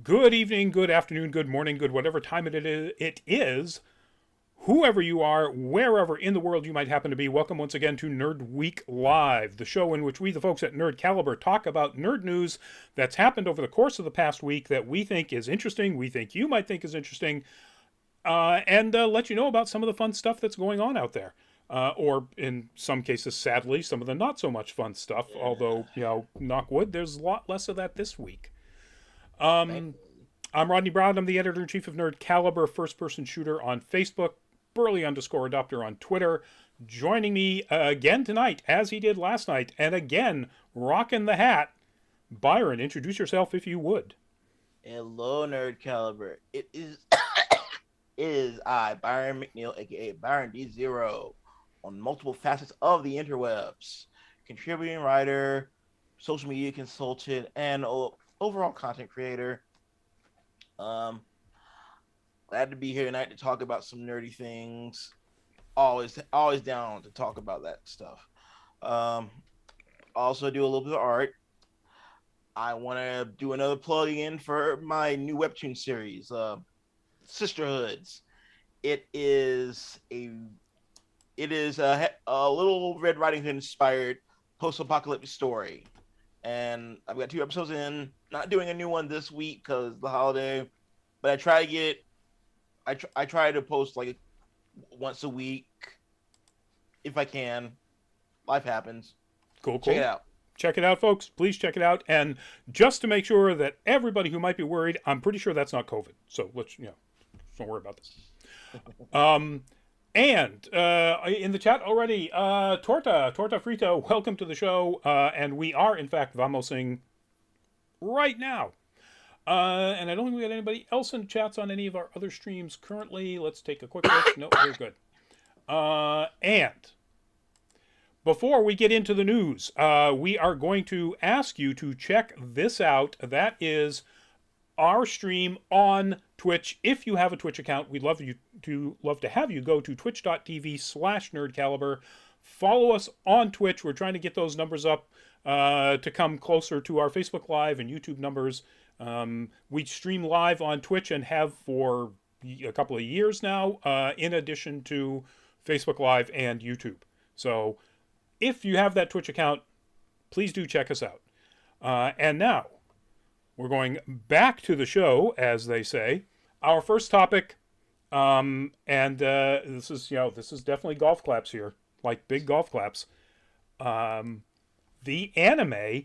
Good evening, good afternoon, good morning, good whatever time it is, whoever you are, wherever in the world you might happen to be. Welcome once again to Nerd Week Live, the show in which we, the folks at Nerd Caliber, talk about nerd news that's happened over the course of the past week that we think is interesting, we think you might think is interesting, and let you know about some of the fun stuff that's going on out there. Or in some cases, sadly, some of the not so much fun stuff, Yeah, although, knock wood, there's a lot less of that this week. thankfully. I'm Rodney Brown. I'm the editor in chief of Nerd Caliber, first person shooter on Facebook, Burley underscore adopter on Twitter. Joining me again tonight, as he did last night, and again, rocking the hat. Byron, introduce yourself if you would. Hello, Nerd Caliber. It is it is I, Byron McNeil, aka Byron D0, on multiple facets of the interwebs, contributing writer, social media consultant, and overall content creator. Um, Glad to be here tonight to talk about some nerdy things. Always down to talk about that stuff. Um, Also do a little bit of art. I want to do another plug in for my new webtoon series, Sisterhoods. It is a a little Red Riding Hood inspired post-apocalyptic story, and I've got two episodes in. Not doing a new one this week because the holiday, but I try to post like once a week if I can. Life happens. Cool, Check it cool. out. Check it out, folks. Please check it out. And just to make sure that everybody who might be worried, I'm pretty sure that's not COVID. So let's, don't worry about that. And in the chat already, Torta Frito, welcome to the show. And we are, in fact, vamosing right now. And I don't think we got anybody else in chats on any of our other streams currently. Let's take a quick look. No, we're good. And before we get into the news, we are going to ask you to check this out. That is our stream on Twitch. If you have a Twitch account, we'd love to have you go to twitch.tv/nerdcaliber. Follow us on Twitch. We're trying to get those numbers up to come closer to our Facebook Live and YouTube numbers. We stream live on Twitch and have for a couple of years now, in addition to Facebook Live and YouTube. So if you have that Twitch account, please do check us out. And now we're going back to the show, as they say. Our first topic, and this is definitely golf claps here, like big golf claps. The anime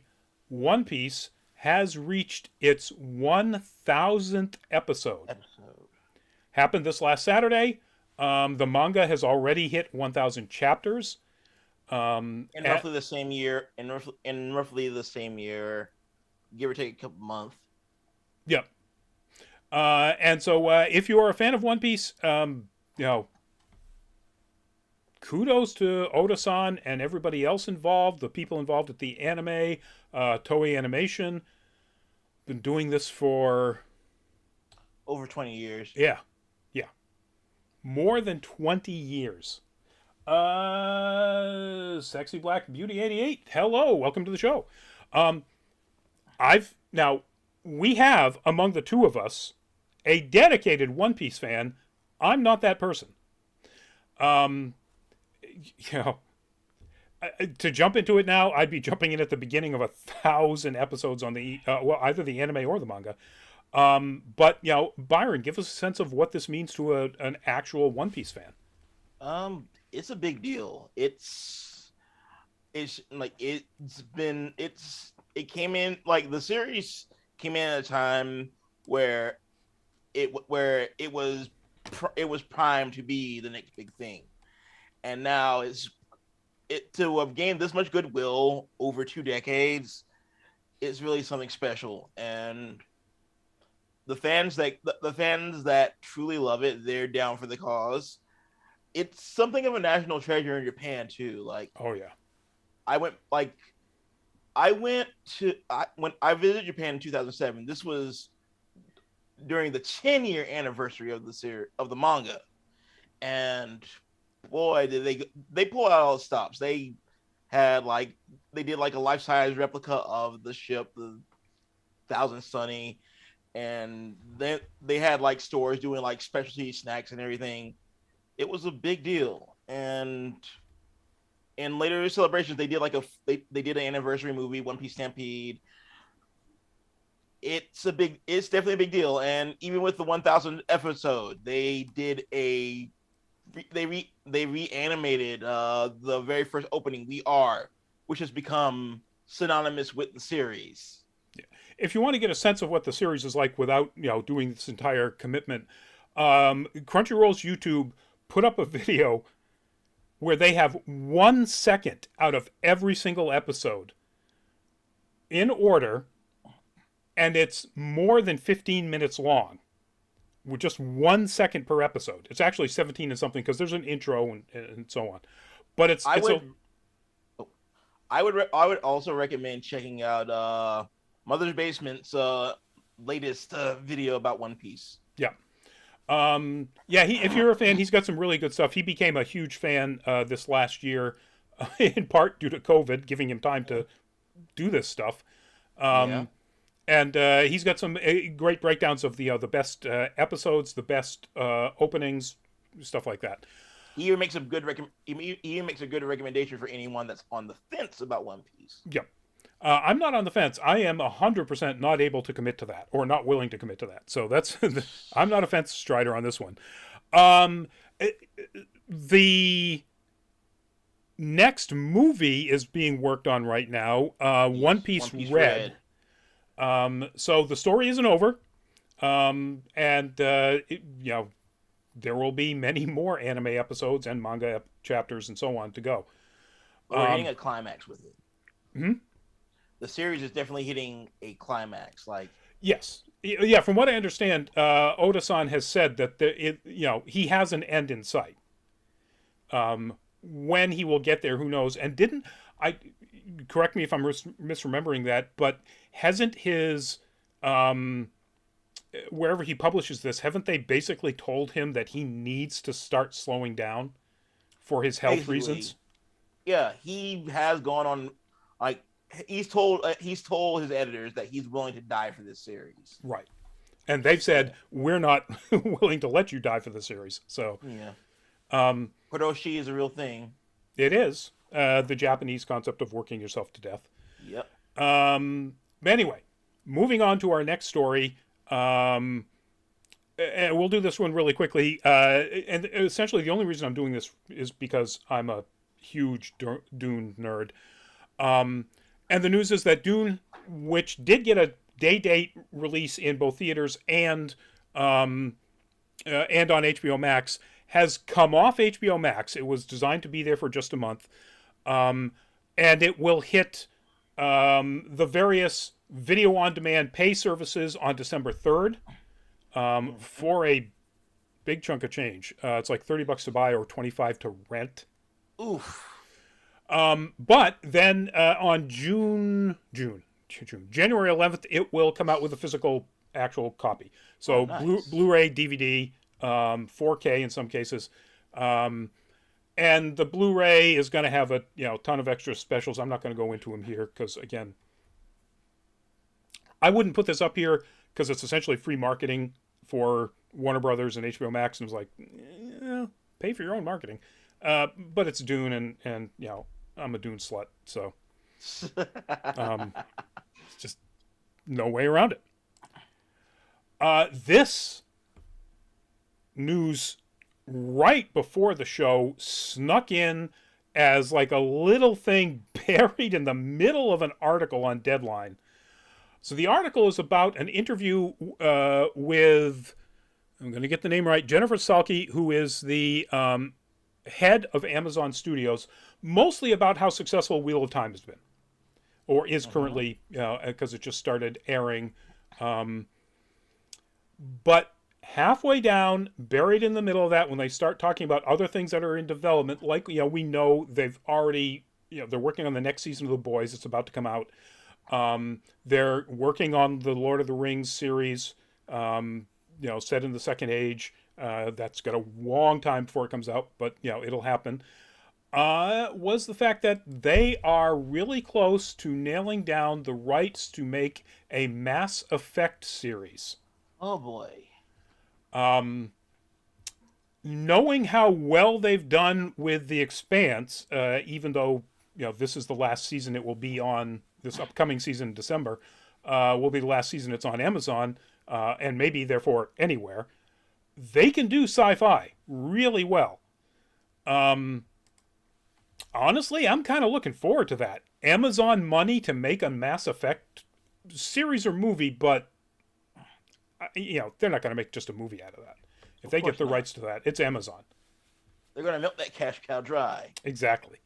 One Piece has reached its 1,000th episode. Episode. Happened this last Saturday. The manga has already hit 1,000 chapters. In roughly the same year, in roughly the same year, give or take a couple months. Yep. And so, if you are a fan of One Piece, kudos to Oda-san and everybody else involved, the people involved at the anime, Toei Animation. Been doing this for Over 20 years. yeah, yeah, more than 20 years. Sexy Black Beauty 88. Hello, welcome to the show. Um, I've now we have among the two of us a dedicated One Piece fan. I'm not that person. Um, you know, to jump into it now, I'd be jumping in at the beginning of 1,000 episodes on the either the anime or the manga. But Byron, give us a sense of what this means to an actual One Piece fan. It's a big deal. It's like it came in like the series came in at a time where it was primed to be the next big thing, and now it to have gained this much goodwill over 2 decades. It's really something special, and the fans that truly love it, they're down for the cause. It's something of a national treasure in Japan too. Oh yeah, I went like I went to when I visited Japan in 2007. This was during the 10-year anniversary of the series of the manga, and boy, did they pull out all the stops. They did like a life size replica of the ship, the Thousand Sunny. and they had like stores doing like specialty snacks and everything. It was a big deal, and in later celebrations, they did like they did an anniversary movie, One Piece Stampede. It's definitely a big deal, and even with the 1,000 episode, they did a they reanimated the very first opening, We Are, which has become synonymous with the series. If you want to get a sense of what the series is like without doing this entire commitment, Crunchyroll's YouTube put up a video where they have 1 second out of every single episode in order, and it's more than 15 minutes long, with just 1 second per episode. It's actually 17 and something because there's an intro and so on. But I would also recommend checking out Mother's Basement's latest video about One Piece. Yeah. If you're a fan, he's got some really good stuff. He became a huge fan this last year, in part due to COVID, giving him time to do this stuff. And he's got some great breakdowns of the best episodes, the best openings, stuff like that. He even makes a good recommendation for anyone that's on the fence about One Piece. Yeah. I'm not on the fence. I am 100% not able to commit to that, or not willing to commit to that. So that's I'm not a fence strider on this one. The next movie is being worked on right now. One Piece Red. So the story isn't over, there will be many more anime episodes and manga chapters and so on to go. We're hitting a climax with it. Hmm? The series is definitely hitting a climax. Yes, yeah. From what I understand, Oda-san has said that he has an end in sight. When he will get there, who knows? And correct me if I'm misremembering that, but hasn't his wherever he publishes this, haven't they basically told him that he needs to start slowing down for his health reasons? Yeah, he has gone on he's told his editors that he's willing to die for this series. Right. And they've said, we're not willing to let you die for the series. So yeah. Kodoshi is a real thing. It is. The Japanese concept of working yourself to death. Yep. Anyway, moving on to our next story. And we'll do this one really quickly. And essentially the only reason I'm doing this is because I'm a huge Dune nerd. And the news is that Dune, which did get a day-date release in both theaters and on HBO Max, has come off HBO Max. It was designed to be there for just a month. And it will hit the various video-on-demand pay services on December 3rd for a big chunk of change. It's like $30 to buy or $25 to rent. Oof. But then on January 11th, it will come out with a physical actual copy. So nice. Blu-ray, DVD, 4K in some cases. And the Blu-ray is going to have a ton of extra specials. I'm not going to go into them here because, again, I wouldn't put this up here because it's essentially free marketing for Warner Brothers and HBO Max. And it's like, pay for your own marketing. But it's Dune, and I'm a Dune slut, so just no way around it. This news right before the show snuck in as like a little thing buried in the middle of an article on Deadline. So the article is about an interview with, I'm going to get the name right, Jennifer Salke, who is the head of Amazon Studios, mostly about how successful Wheel of Time has been, or is currently, because it just started airing. But halfway down, buried in the middle of that, when they start talking about other things that are in development, like, we know they've already, they're working on the next season of The Boys. It's about to come out. They're working on the Lord of the Rings series, set in the Second Age. That's got a long time before it comes out, but it'll happen. Was the fact that they are really close to nailing down the rights to make a Mass Effect series. Oh boy. Um, Knowing how well they've done with The Expanse, even though this is the last season it will be on, this upcoming season in December, will be the last season it's on Amazon, and maybe therefore anywhere. They can do sci-fi really well. Um, Honestly, I'm kind of looking forward to that. Amazon money to make a Mass Effect series or movie, but they're not going to make just a movie out of that. If Of they get course the not. rights to that, it's Amazon. They're gonna milk that cash cow dry. Exactly.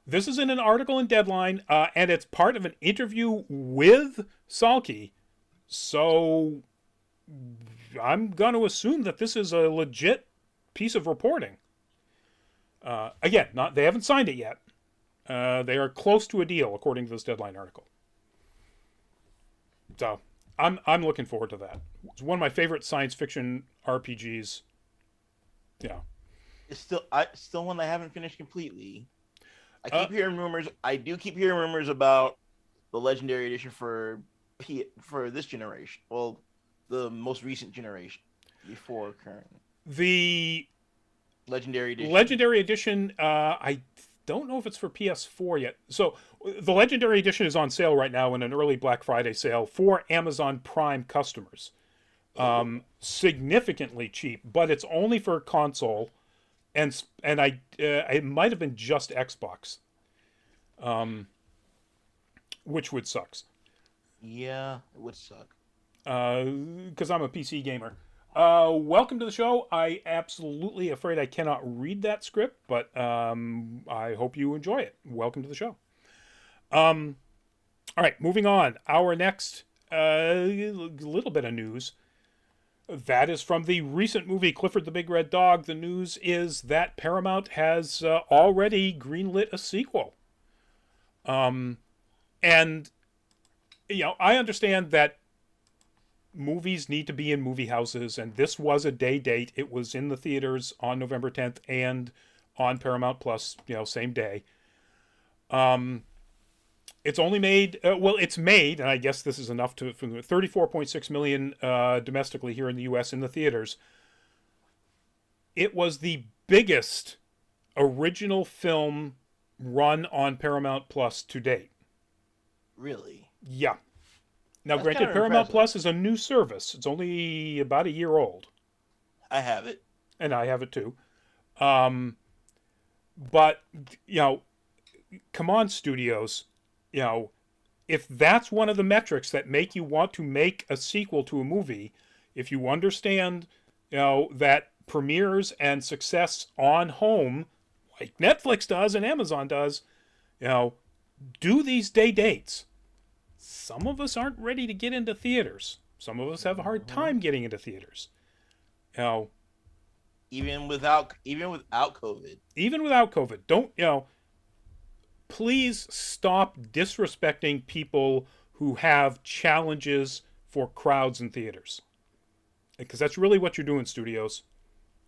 This is in an article in Deadline, and it's part of an interview with Salke. So I'm going to assume that this is a legit piece of reporting. Again, not they haven't signed it yet. They are close to a deal, according to this Deadline article. So I'm looking forward to that. It's one of my favorite science fiction RPGs. Yeah. It's still one I haven't finished completely. I Uh, keep hearing rumors. I do keep hearing rumors about the Legendary Edition for this generation. Well, the most recent generation before current the Legendary Edition. Legendary Edition, I don't know if it's for PS4 yet. So the Legendary Edition is on sale right now in an early Black Friday sale for Amazon Prime customers. Significantly cheap, but it's only for console, and it might have been just Xbox, which would sucks. Yeah, it would suck. Because I'm a PC gamer. Welcome to the show. I absolutely afraid I cannot read that script, but I hope you enjoy it. Welcome to the show. All right, moving on. Our next little bit of news. That is from the recent movie Clifford the Big Red Dog. The news is that Paramount has already greenlit a sequel. And I understand that movies need to be in movie houses, and this was a day date. It was in the theaters on November 10th and on Paramount Plus, same day. It's only made, it's made, and I guess this is enough to, from 34.6 million domestically here in the U.S. in the theaters. It was the biggest original film run on Paramount Plus to date. Really? Yeah. Now, That's granted, kind of Paramount impressive. Plus is a new service. It's only about a year old, I have it. and I have it too. But, come on, studios. If that's one of the metrics that make you want to make a sequel to a movie, if you understand, that premieres and success on home, like Netflix does and Amazon does, do these day dates. Some of us aren't ready to get into theaters. Some of us have a hard Mhm. time getting into theaters. You know, Even without COVID. even without COVID, don't, please stop disrespecting people who have challenges for crowds in theaters. Because that's really what you're doing, studios.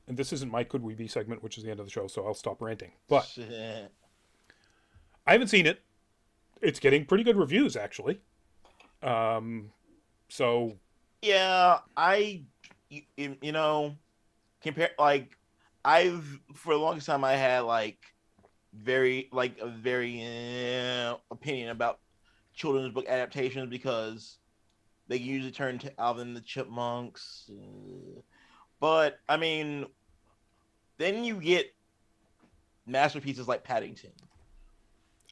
And this isn't my Could We Be segment, which is the end of the show, so I'll stop ranting. But I haven't seen it. It's getting pretty good reviews, actually. So, Yeah, you know compare like I've for the longest time I had a very opinion about children's book adaptations because they usually turn to Alvin and the Chipmunks. But I mean, then you get masterpieces like Paddington.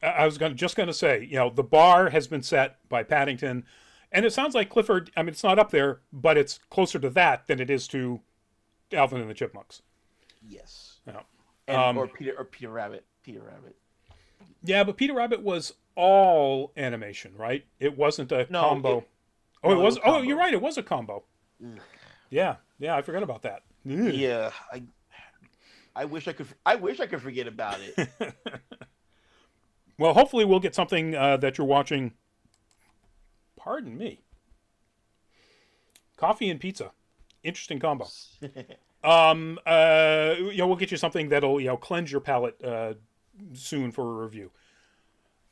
I was just going to say, the bar has been set by Paddington. And it sounds like Clifford, I mean, it's not up there, but it's closer to that than it is to Alvin and the Chipmunks. Yes, Yeah. and or Peter Rabbit. Peter Rabbit. Yeah, but Peter Rabbit was all animation, right? It wasn't a No, combo. no, It it was. was Oh, combo. you're right. It was a combo. Ugh. Yeah, I forgot about that. Ugh. Yeah, I wish I could. I wish I could forget about it. Well, hopefully we'll get something that you're watching. Pardon me. Coffee and pizza, interesting combo. We'll get you something that'll cleanse your palate soon for a review.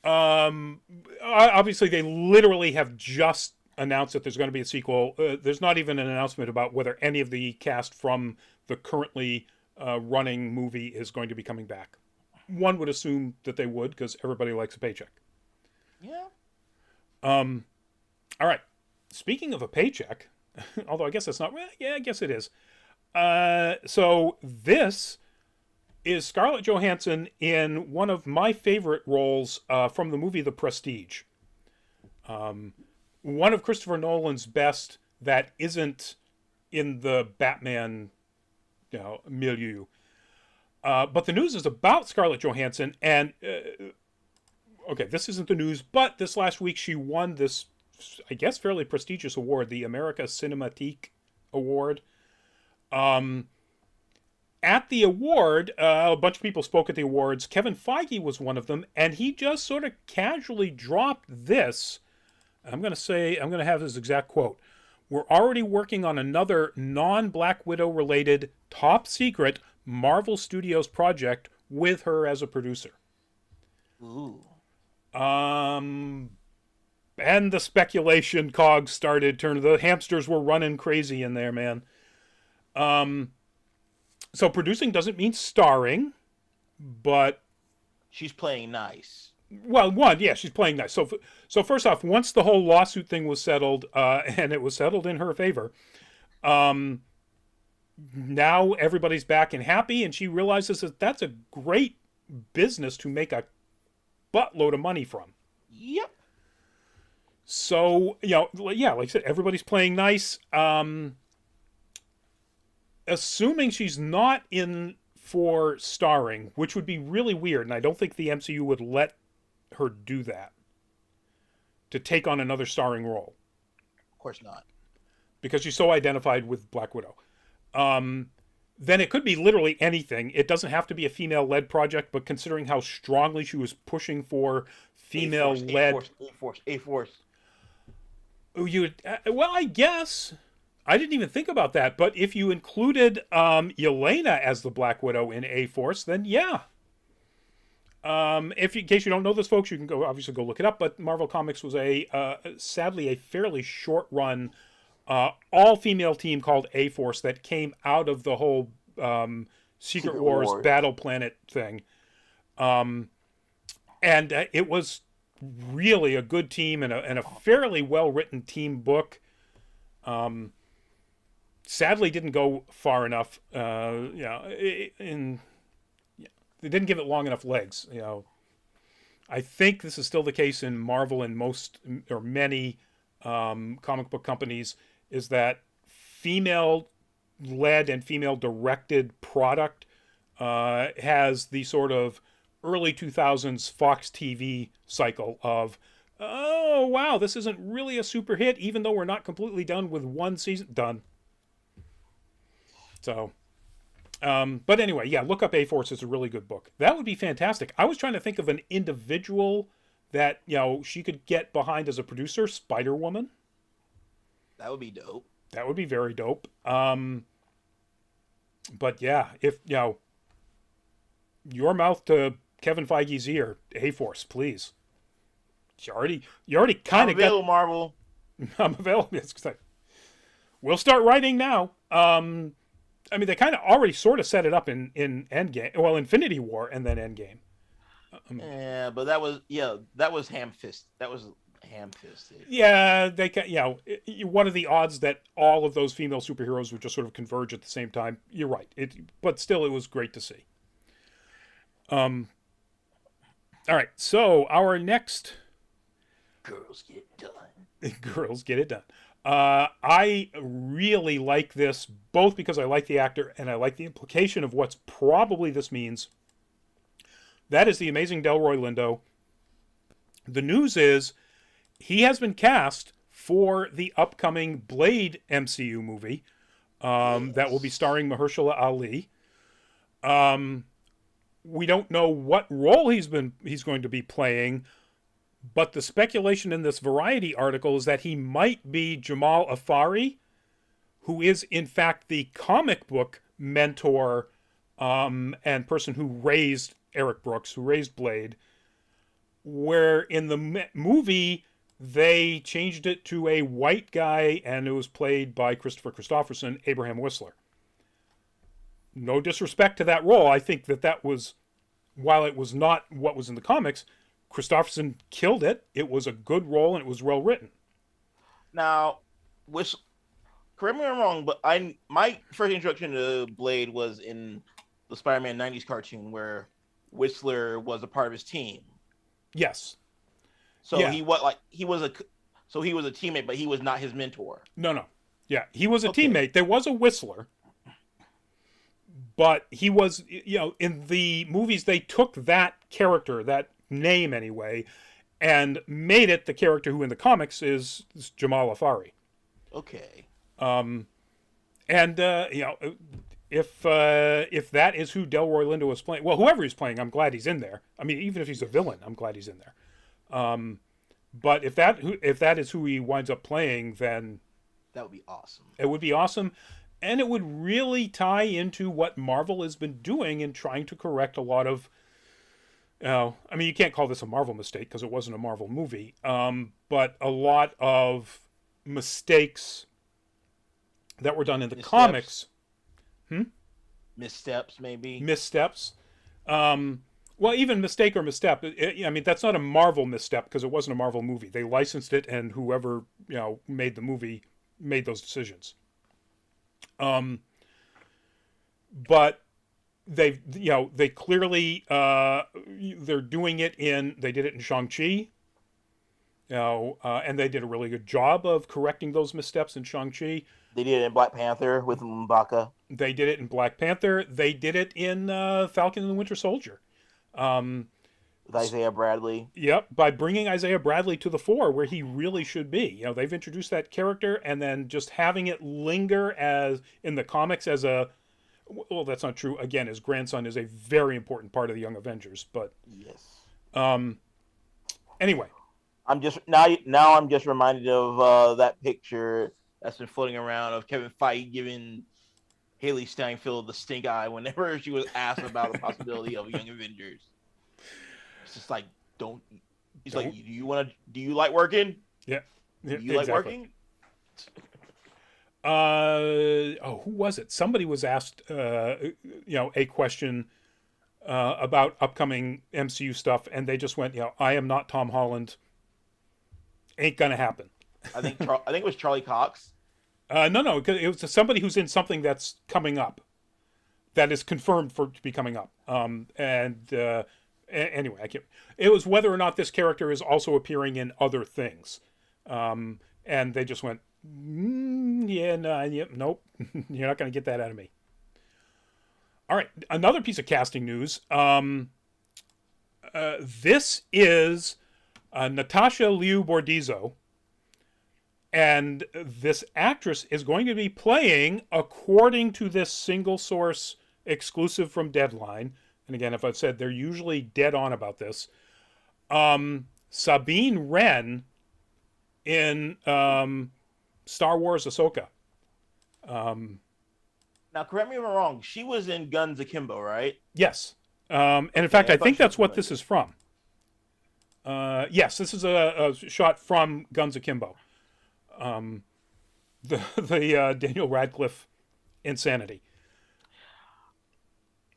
Obviously they literally have just announced that there's going to be a sequel. There's not even an announcement about whether any of the cast from the currently running movie is going to be coming back. One would assume that they would, because everybody likes a paycheck. Yeah. All right. Speaking of a paycheck, although I guess that's not. Well, yeah, I guess it is. So this is Scarlett Johansson in one of my favorite roles from the movie The Prestige. One of Christopher Nolan's best that isn't in the Batman, milieu. But the news is about Scarlett Johansson, and okay, this isn't the news, but this last week she won this, I guess, fairly prestigious award, the America Cinematique Award. At the award, a bunch of people spoke at the awards. Kevin Feige was one of them, and he just sort of casually dropped this. I'm going to have his exact quote. We're already working on another non-Black Widow related top secret Marvel Studios project with her as a producer. Ooh. And the speculation cogs started turning. The hamsters were running crazy in there, man. So producing doesn't mean starring, but she's playing nice. Well, she's playing nice. So first off, once the whole lawsuit thing was settled, and it was settled in her favor, now everybody's back and happy, and she realizes that that's a great business to make a buttload of money from. Yep. So, like I said, everybody's playing nice. Assuming she's not in for starring, which would be really weird, and I don't think the MCU would let her do that, to take on another starring role. Of course not. Because she's so identified with Black Widow. Then it could be literally anything. It doesn't have to be a female-led project, but considering how strongly she was pushing for female-led... A-Force. Well, I guess... I didn't even think about that, but if you included Yelena as the Black Widow in A-Force, then yeah. In case you don't know this, folks, you can obviously go look it up, but Marvel Comics was sadly a fairly short-run all-female team called A-Force that came out of the whole Secret Wars Battle Planet thing. And it was really a good team and a fairly well-written team book. Sadly didn't go far enough. They didn't give it long enough legs. I think this is still the case in Marvel and most or many comic book companies, is that female-led and female-directed product has the sort of early 2000s Fox TV cycle of, oh, wow, this isn't really a super hit, even though we're not completely done with one season. Done. So, but anyway, yeah, look up A-Force. It's a really good book. That would be fantastic. I was trying to think of an individual that, she could get behind as a producer. Spider-Woman. That would be dope. That would be very dope. But yeah, if, your mouth to Kevin Feige's ear, A-Force, please. You already kind of got... Marvel. I'm available. We'll start writing now. They kind of already sort of set it up in Endgame. Well, Infinity War and then Endgame. Yeah, but that was ham-fisted. That was ham-fisted. Yeah, one of the odds that all of those female superheroes would just sort of converge at the same time. You're right. But still, it was great to see. All right, so our next... Girls get it done. Girls get it done. I really like this, both because I like the actor and I like the implication of what's probably this means. That is the amazing Delroy Lindo. The news is he has been cast for the upcoming Blade MCU movie that will be starring Mahershala Ali. We don't know what role he's going to be playing, but the speculation in this Variety article is that he might be Jamal Afari, who is in fact the comic book mentor and person who raised Eric Brooks, who raised Blade, where in the movie they changed it to a white guy, and it was played by Christopher Christopherson, Abraham Whistler. No disrespect to that role. I think that was, while it was not what was in the comics, Christopherson killed it. It was a good role, and it was well written. Now, which correct me if I'm wrong, but my first introduction to Blade was in the Spider-Man '90s cartoon where Whistler was a part of his team. Yes. So Yeah. he was a teammate, but he was not his mentor. No. Yeah, he was a Okay. teammate. There was a Whistler, but he was, in the movies they took that character, that name anyway, and made it the character who in the comics is Jamal Afari. Okay. And if that is who Delroy Lindo was playing, well, whoever he's playing, I'm glad he's in there. I mean, even if he's a villain, I'm glad he's in there. But if that is who he winds up playing, then That would be awesome. it would be awesome, and it would really tie into what Marvel has been doing in trying to correct a lot of. I mean, you can't call this a Marvel mistake because it wasn't a Marvel movie, but a lot of mistakes that were done in the comics. Missteps, maybe. Missteps. Well, even mistake or misstep. I mean, that's not a Marvel misstep because it wasn't a Marvel movie. They licensed it, and whoever made the movie made those decisions. But they clearly they're doing it in. They did it in Shang-Chi. And they did a really good job of correcting those missteps in Shang-Chi. They did it in Black Panther with M'Baka. They did it in Black Panther. They did it in Falcon and the Winter Soldier. With Isaiah Bradley. Yep, by bringing Isaiah Bradley to the fore where he really should be. They've introduced that character and then just having it linger as in the comics as a. Well, that's not true. Again, his grandson is a very important part of the Young Avengers. But yes. Anyway, I'm just reminded of that picture that's been floating around of Kevin Feige giving Haley Steinfeld the stink eye whenever she was asked about the possibility of Young Avengers. It's just like, don't. He's like, do you like working? Yeah. Do you like working? Who was it? Somebody was asked, a question about upcoming MCU stuff, and they just went, I am not Tom Holland. Ain't gonna happen. I think it was Charlie Cox. No, it was somebody who's in something that's coming up, that is confirmed to be coming up. Anyway, it was whether or not this character is also appearing in other things, and they just went, nope, you're not going to get that out of me. All right, another piece of casting news. This is Natasha Liu Bordizzo. And this actress is going to be playing, according to this single source exclusive from Deadline, and again, if I've said they're usually dead on about this, Sabine Wren in Star Wars Ahsoka. Now, correct me if I'm wrong. She was in Guns Akimbo, right? Yes. And in fact, I think that's what familiar. this is from. Yes, this is a shot from Guns Akimbo. The Daniel Radcliffe insanity.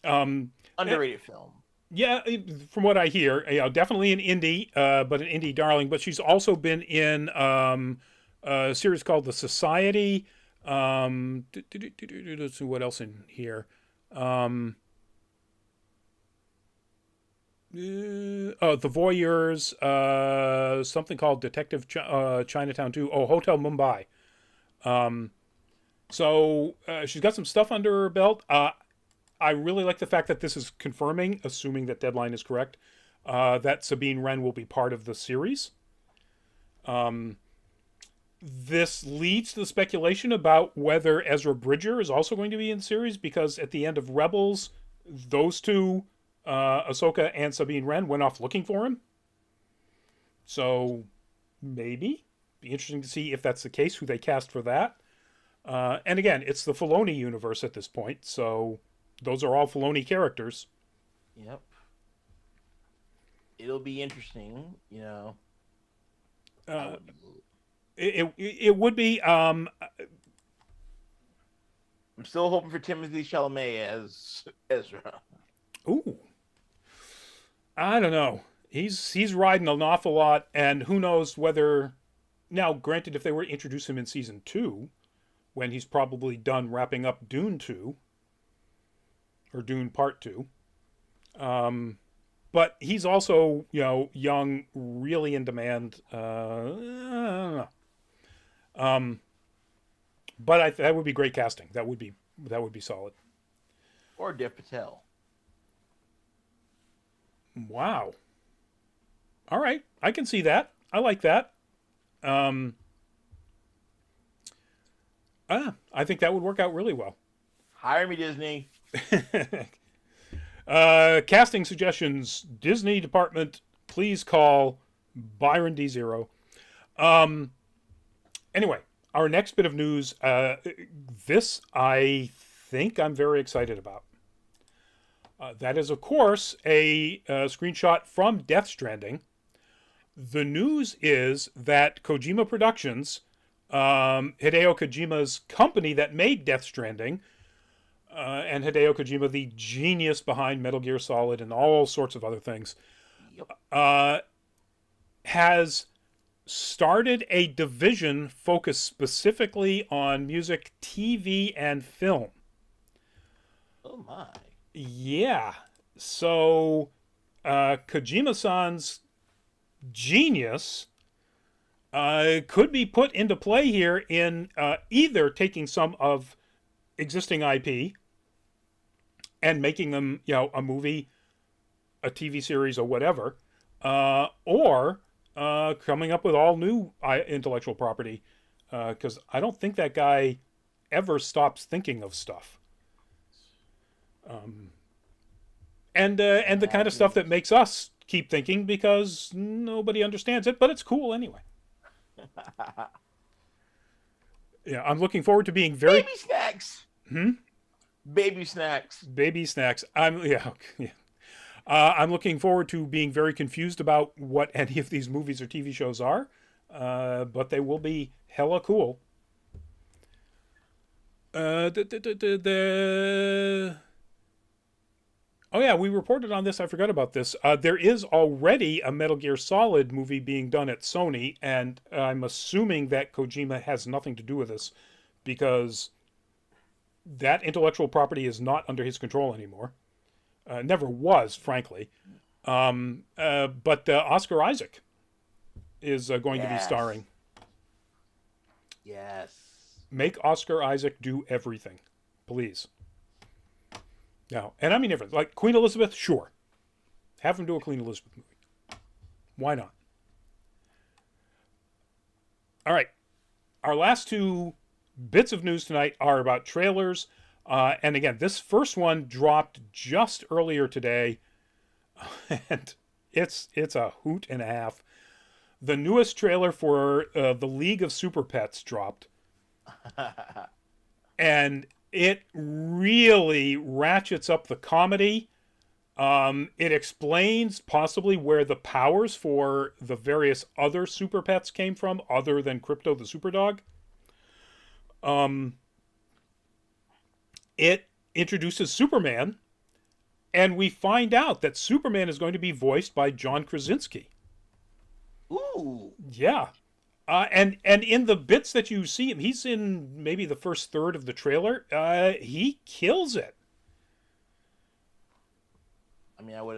Underrated film. Yeah, from what I hear, definitely an indie, but an indie darling. But she's also been in a series called The Society. Let's see what else in here. The Voyeurs, something called Detective Chinatown 2. Oh, Hotel Mumbai. So she's got some stuff under her belt. I really like the fact that this is confirming, assuming that Deadline is correct, that Sabine Wren will be part of the series. This leads to the speculation about whether Ezra Bridger is also going to be in the series, because at the end of Rebels, those two, Ahsoka and Sabine Wren, went off looking for him. So maybe. Be interesting to see if that's the case, who they cast for that. And again, it's the Filoni universe at this point, so those are all Filoni characters. Yep. It'll be interesting, I Uh, would be moved. it would be. I'm still hoping for Timothy Chalamet as Ezra. Ooh, I don't know. He's riding an awful lot, and who knows whether. Now, granted, if they were to introduce him in season 2, when he's probably done wrapping up Dune 2 or Dune Part 2, but he's also young, really in demand. I don't know. But that would be great casting. That would be solid. Or Dev Patel. Wow. All right, I can see that. I like that. Um, I think that would work out really well. Hire me, Disney. Casting suggestions, Disney department, please call Byron D0. Um, anyway, our next bit of news, this I think I'm very excited about. That is, of course, a screenshot from Death Stranding. The news is that Kojima Productions, Hideo Kojima's company that made Death Stranding, and Hideo Kojima, the genius behind Metal Gear Solid and all sorts of other things, Yep. has started a division focused specifically on music, TV, and film. Oh my. Yeah. So, Kojima-san's genius could be put into play here in either taking some of existing IP and making them, a movie, a TV series, or whatever, or coming up with all new intellectual property. Because I don't think that guy ever stops thinking of stuff. And the kind of stuff that makes us keep thinking because nobody understands it, but it's cool anyway. Yeah, I'm looking forward to being very Baby snacks. hmm? Baby snacks. Baby snacks. Yeah. I'm looking forward to being very confused about what any of these movies or TV shows are, but they will be hella cool. Uh, the, the, the, the, Oh yeah, we reported on this. I forgot about this. There is already a Metal Gear Solid movie being done at Sony, and I'm assuming that Kojima has nothing to do with this because that intellectual property is not under his control anymore. Never was, frankly. But Oscar Isaac is going to be Yes. starring. Yes. Make Oscar Isaac do everything, please. Now, and I mean everything. Like Queen Elizabeth, sure. Have him do a Queen Elizabeth movie. Why not? All right. Our last two bits of news tonight are about trailers. And again, this first one dropped just earlier today. And it's a hoot and a half. The newest trailer for the League of Super Pets dropped. And it really ratchets up the comedy. It explains possibly where the powers for the various other super pets came from, other than Crypto the Superdog. It introduces Superman, and we find out that Superman is going to be voiced by John Krasinski. Ooh. Yeah. And in the bits that you see him, he's in maybe the first third of the trailer. He kills it. I mean, I would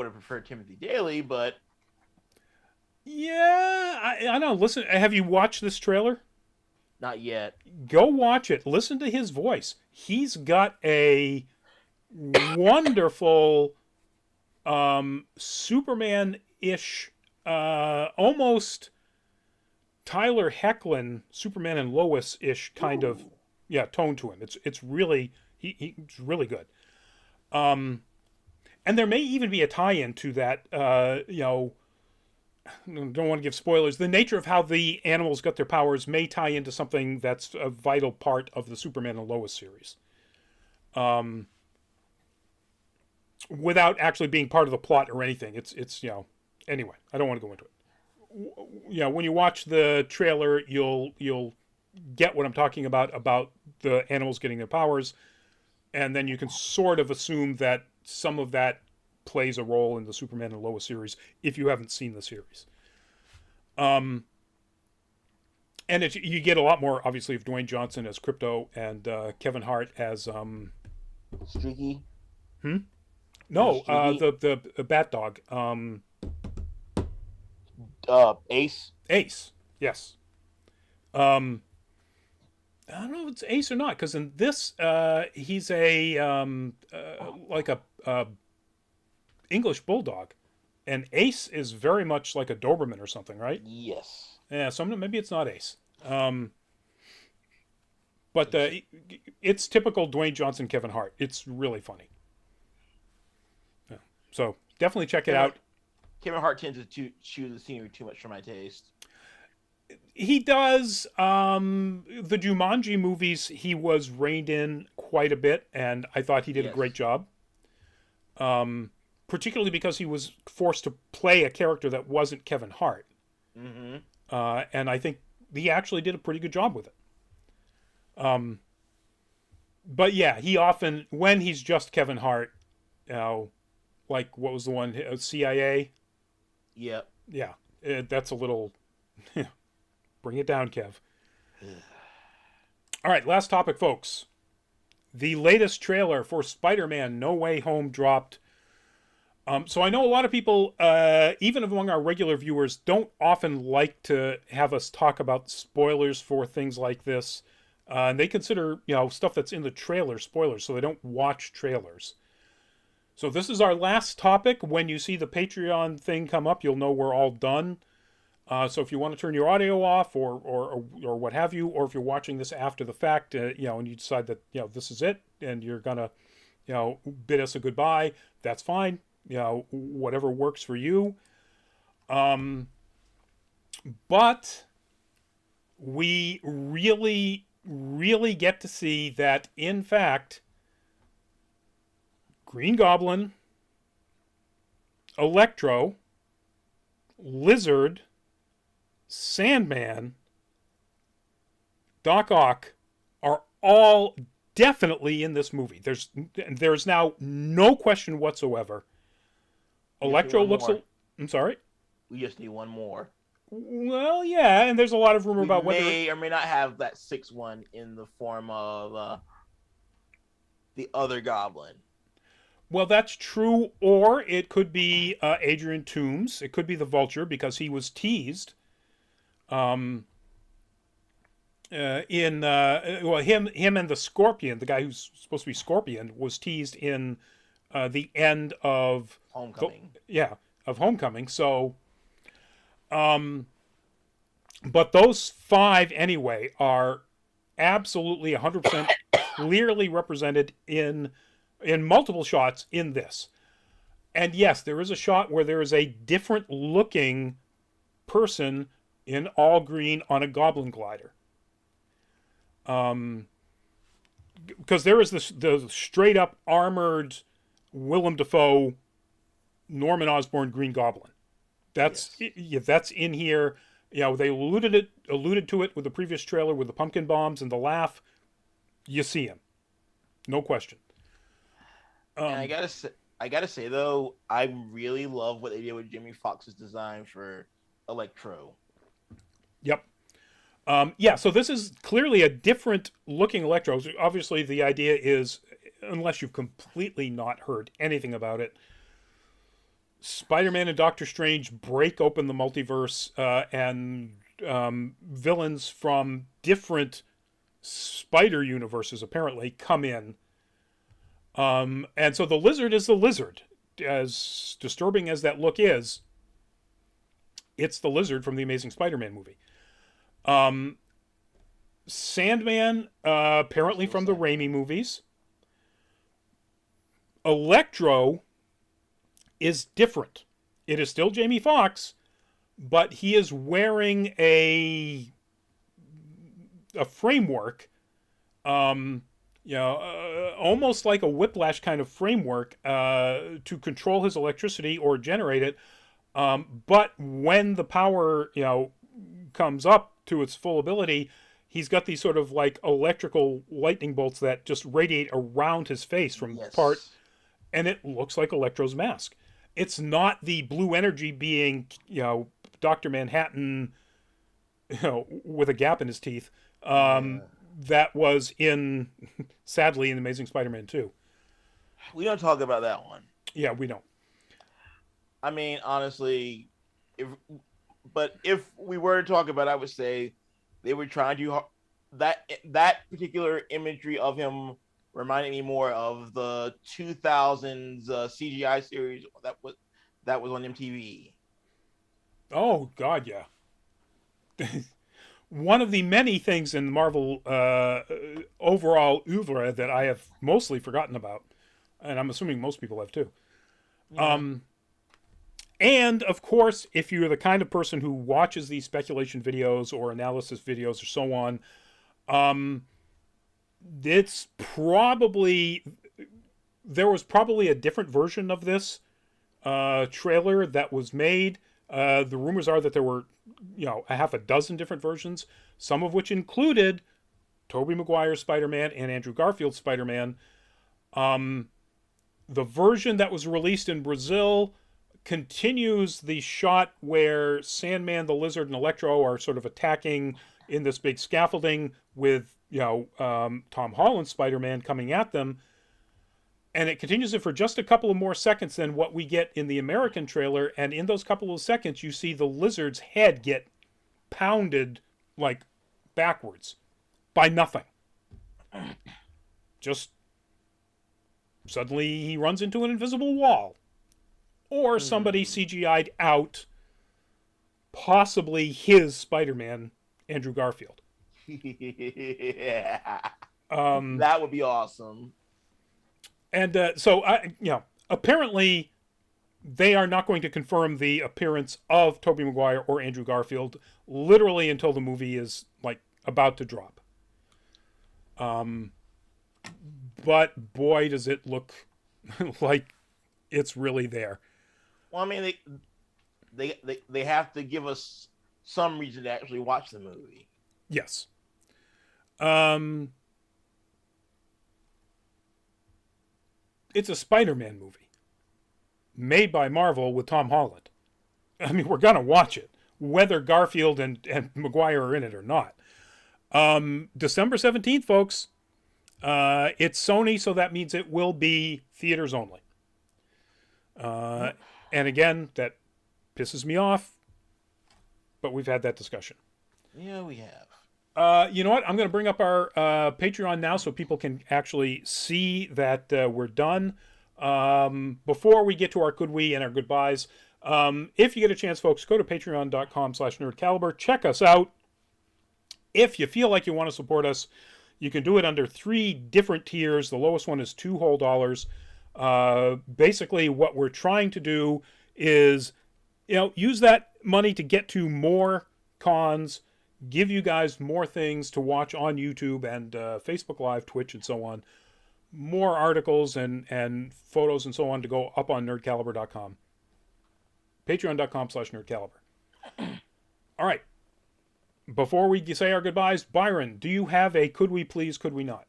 have preferred Timothy Daly, but Yeah, I don't know. Listen, have you watched this trailer? not yet. Go watch it. Listen to his voice. He's got a wonderful Superman-ish, almost Tyler Hoechlin, Superman and Lois-ish kind of tone to him. It's really he's really good. And there may even be a tie-in to that. Don't want to give spoilers. The nature of how the animals got their powers may tie into something that's a vital part of the Superman and Lois series. Without actually being part of the plot or anything. It's anyway, I don't want to go into it. when you watch the trailer, you'll get what I'm talking about the animals getting their powers, and then you can sort of assume that some of that plays a role in the Superman and Lois series if you haven't seen the series. And you get a lot more, obviously, of Dwayne Johnson as Crypto and Kevin Hart as Streaky. no, Streaky? the Bat Dog, Ace. Ace. Yes. Um, I don't know if it's Ace or not, because in this, he's a like a English bulldog, and Ace is very much like a Doberman or something, right? Yes. Yeah, maybe it's not Ace. But it's typical Dwayne Johnson, Kevin Hart. It's really funny. Yeah. So definitely check it out. Kevin Hart tends to chew the scenery too much for my taste. He does. The Jumanji movies, he was reined in quite a bit, and I thought he did a great job. Particularly because he was forced to play a character that wasn't Kevin Hart. Mm-hmm. And I think he actually did a pretty good job with it. But yeah, he often, when he's just Kevin Hart, like what was the one, CIA? Yep. Yeah, that's a little, bring it down, Kev. All right, last topic, folks. The latest trailer for Spider-Man No Way Home dropped. So I know a lot of people, even among our regular viewers, don't often like to have us talk about spoilers for things like this. And they consider, stuff that's in the trailer spoilers, so they don't watch trailers. So this is our last topic. When you see the Patreon thing come up, you'll know we're all done. So if you want to turn your audio off or what have you, or if you're watching this after the fact, and you decide that, this is it, and you're going to, bid us a goodbye, that's fine. Whatever works for you. But we really, really get to see that, in fact, Green Goblin, Electro, Lizard, Sandman, Doc Ock are all definitely in this movie. There's now no question whatsoever. Electro looks. I'm sorry. We just need one more. Well, yeah, and there's a lot of rumor about whether may or may not have that 6-1 in the form of the other Goblin. Well, that's true, or it could be Adrian Toomes. It could be the Vulture because he was teased. Him and the Scorpion, the guy who's supposed to be Scorpion, was teased in the end of Homecoming. Of Homecoming. So, but those 5 anyway are absolutely 100% clearly represented in multiple shots in this. And yes, there is a shot where there is a different looking person in all green on a goblin glider. Because there is the straight up armored Willem Dafoe, Norman Osborn Green Goblin. That's in here. They alluded to it with the previous trailer with the pumpkin bombs and the laugh. You see him, no question. And I gotta say though, I really love what they did with Jimmy Foxx's design for Electro. Yep. So this is clearly a different looking Electro. Obviously, the idea is, unless you've completely not heard anything about it, Spider-Man and Doctor Strange break open the multiverse, and villains from different spider universes apparently come in. And so the Lizard is the Lizard. As disturbing as that look is, it's the Lizard from the Amazing Spider-Man movie. Sandman, apparently from the Raimi movies. Electro is different. It is still Jamie Foxx, but he is wearing a framework, almost like a Whiplash kind of framework, to control his electricity or generate it But when the power, comes up to its full ability, he's got these sort of like electrical lightning bolts that just radiate around his face from part, Yes. and it looks like Electro's mask. It's not the blue energy being, Dr. Manhattan, with a gap in his teeth. Yeah. That was in, sadly, in Amazing Spider-Man 2. We don't talk about that one. Yeah, we don't. I mean, honestly, if but if we were to talk about it, I would say they were trying to that particular imagery of him reminded me more of the 2000s CGI series that was on MTV. Oh, God, yeah. One of the many things in the Marvel overall oeuvre that I have mostly forgotten about, and I'm assuming most people have too. Yeah. And of course, if you're the kind of person who watches these speculation videos or analysis videos or so on, it's probably there was probably a different version of this trailer that was made. The rumors are that there were, a half a dozen different versions, some of which included Tobey Maguire's Spider-Man and Andrew Garfield's Spider-Man. The version that was released in Brazil continues the shot where Sandman, the Lizard, and Electro are sort of attacking in this big scaffolding with, Tom Holland's Spider-Man coming at them. And it continues it for just a couple of more seconds than what we get in the American trailer. And in those couple of seconds, you see the Lizard's head get pounded like backwards by nothing. Just suddenly he runs into an invisible wall. Or somebody CGI'd out possibly his Spider-Man, Andrew Garfield. Yeah. Um, That would be awesome. and so, apparently they are not going to confirm the appearance of Tobey Maguire or Andrew Garfield literally until the movie is like about to drop. But boy, does it look like it's really there. Well, I mean, they have to give us some reason to actually watch the movie. Yes. Um, it's a Spider-Man movie made by Marvel with Tom Holland. I mean, we're gonna watch it, whether Garfield and Maguire are in it or not. December 17th, folks. It's Sony, so that means it will be theaters only. And again, that pisses me off, but we've had that discussion. Yeah, we have. You know what? I'm going to bring up our Patreon now so people can actually see that we're done. Before we get to our could we and our goodbyes, if you get a chance, folks, go to patreon.com/nerdcaliber. Check us out. If you feel like you want to support us, you can do it under 3 different tiers. The lowest one is $2 whole. Basically, what we're trying to do is, use that money to get to more cons, give you guys more things to watch on YouTube and Facebook Live, Twitch, and so on. More articles and photos and so on to go up on nerdcaliber.com. Patreon.com/nerdcaliber. All right. Before we say our goodbyes, Byron, do you have a could we please, could we not?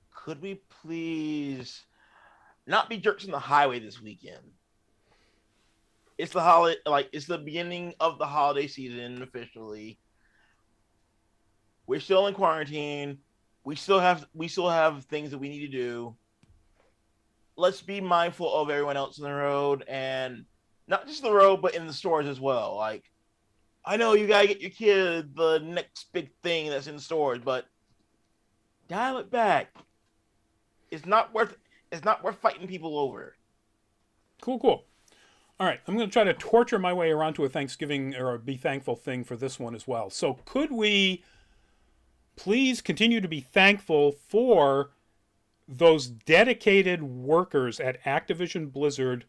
Could we please not be jerks on the highway this weekend? It's the holiday, it's the beginning of the holiday season officially. We're still in quarantine. We still have things that we need to do. Let's be mindful of everyone else on the road, and not just the road, but in the stores as well. Like, I know you gotta get your kid the next big thing that's in stores, but dial it back. It's not worth fighting people over. Cool. All right, I'm going to try to torture my way around to a Thanksgiving or a be thankful thing for this one as well. So could we please continue to be thankful for those dedicated workers at Activision Blizzard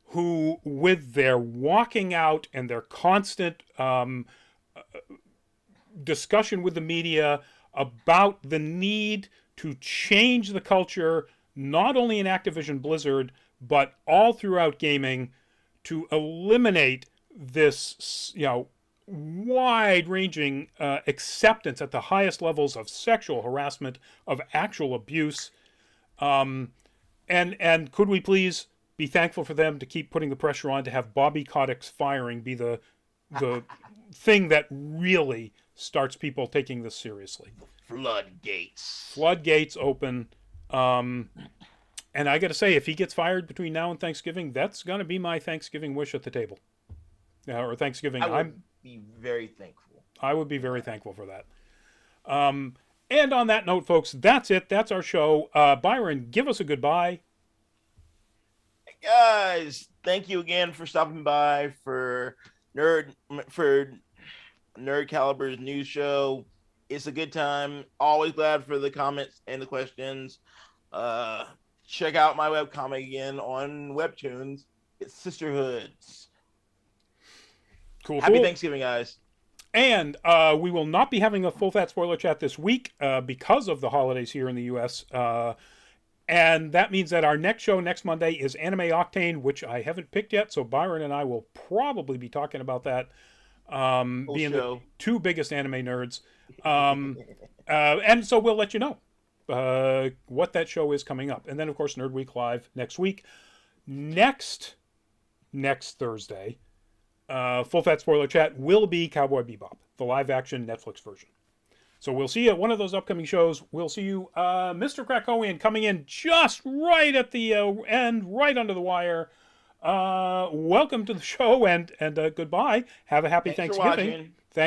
who, with their walking out and their constant discussion with the media about the need to change the culture, not only in Activision Blizzard, but all throughout gaming to eliminate this, wide-ranging acceptance at the highest levels of sexual harassment, of actual abuse. And could we please be thankful for them to keep putting the pressure on to have Bobby Kotick's firing be the thing that really starts people taking this seriously. Floodgates open. And I got to say, if he gets fired between now and Thanksgiving, that's going to be my Thanksgiving wish at the table. Or Thanksgiving. I would be very thankful. I would be very thankful for that. And on that note, folks, that's it. That's our show. Byron, give us a goodbye. Hey guys, thank you again for stopping by for Nerd Caliber's news show. It's a good time. Always glad for the comments and the questions. Check out my webcomic again on Webtoons. It's Sisterhoods. Happy Thanksgiving, guys. And we will not be having a full fat spoiler chat this week because of the holidays here in the U.S. And that means that our next show next Monday is Anime Octane, which I haven't picked yet. So Byron and I will probably be talking about that, being the two biggest anime nerds. And so we'll let you know what that show is coming up. And then, of course, Nerd Week Live next week. Next Thursday, full fat spoiler chat will be Cowboy Bebop, the live action Netflix version. So we'll see you at one of those upcoming shows. We'll see you, Mr. Krakowian, coming in just right at the end, right under the wire. Welcome to the show, and goodbye. Have a happy Thanksgiving.